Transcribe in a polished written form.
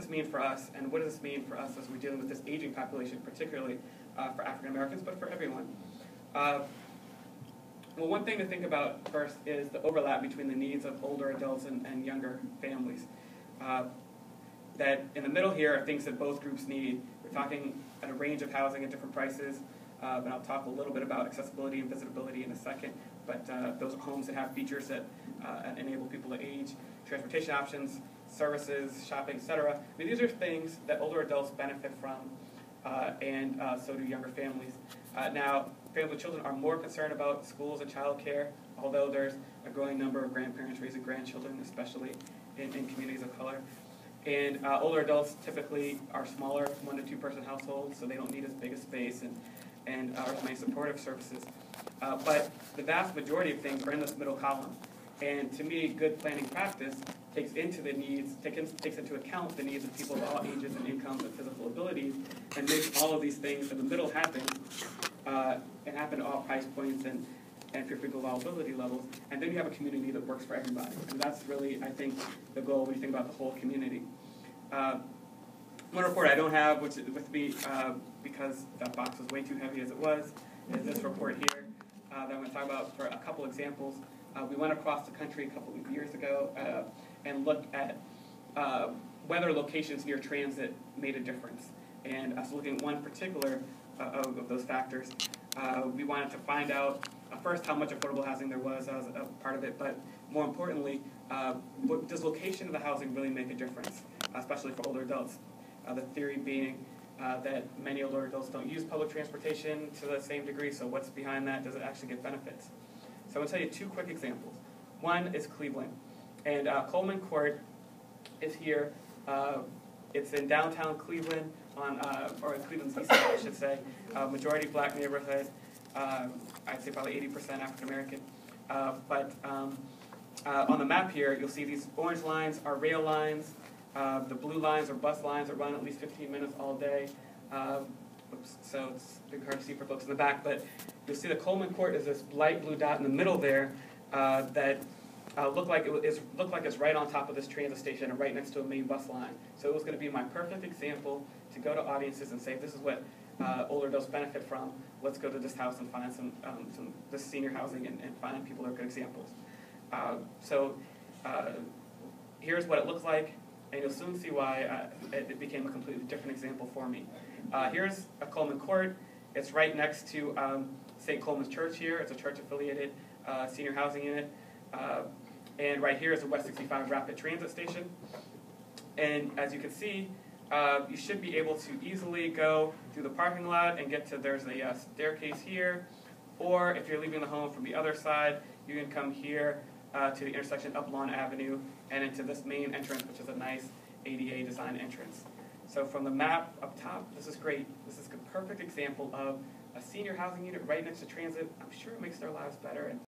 this mean for us, and what does this mean for us as we're dealing with this aging population, particularly for African Americans, but for everyone? Well, one thing to think about first is the overlap between the needs of older adults and younger families. That in the middle here are things that both groups need. We're talking at a range of housing at different prices, and I'll talk a little bit about accessibility and visitability in a second, but those are homes that have features that enable people to age, transportation options, services, shopping, etc. I mean, these are things that older adults benefit from, and so do younger families. Now, families with children are more concerned about schools and child care, although there's a growing number of grandparents raising grandchildren, especially in communities of color. And older adults typically are smaller, 1 to 2 person households, so they don't need as big a space and are as many supportive services. But the vast majority of things are in this middle column. And to me, good planning practice takes into account the needs of people of all ages and incomes and physical abilities, and makes all of these things in the middle happen, and happen at all price points and for people of all ability levels. And then you have a community that works for everybody. And that's really, I think, the goal when you think about the whole community. One report I don't have with me, because that box was way too heavy as it was, is this report here that I'm going to talk about for a couple examples. We went across the country a couple of years ago and looked at whether locations near transit made a difference. And us looking at one particular of those factors, we wanted to find out first how much affordable housing there was as a part of it, but more importantly, does location of the housing really make a difference, especially for older adults? The theory being that many older adults don't use public transportation to the same degree, so what's behind that? Does it actually get benefits? So I'm going to tell you 2 quick examples. One is Cleveland, and Coleman Court is here. It's in downtown Cleveland, or Cleveland's east side, I should say. Majority black neighborhood. I'd say probably 80% African American. But on the map here, you'll see these orange lines are rail lines. The blue lines are bus lines that run at least 15 minutes all day. So it's hard to see for folks in the back, but you'll see the Coleman Court is this light blue dot in the middle there that looked like it's right on top of this transit station and right next to a main bus line. So it was going to be my perfect example to go to audiences and say, this is what older adults benefit from. Let's go to this house and find some this senior housing and find people that are good examples. Here's what it looks like, and you'll soon see why it became a completely different example for me. Here's a Coleman Court. It's right next to St. Coleman's Church here. It's a church-affiliated senior housing unit. And right here is the West 65 Rapid Transit Station. And as you can see, you should be able to easily go through the parking lot and get to, there's a staircase here. Or if you're leaving the home from the other side, you can come here to the intersection up Lawn Avenue and into this main entrance, which is a nice ADA design entrance. So from the map up top, this is great. This is a perfect example of a senior housing unit right next to transit. I'm sure it makes their lives better.